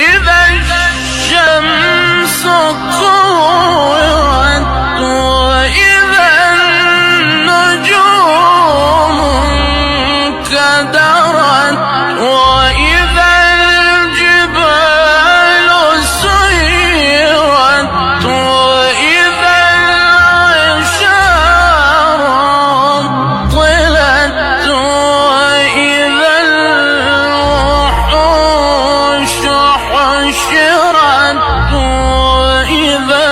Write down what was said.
إذا الشمس كورت وإذا النجوم انكدرت وإذا الجبال سيرت وإذا العشار عطلت وإذا الوحوش حشرت وإذا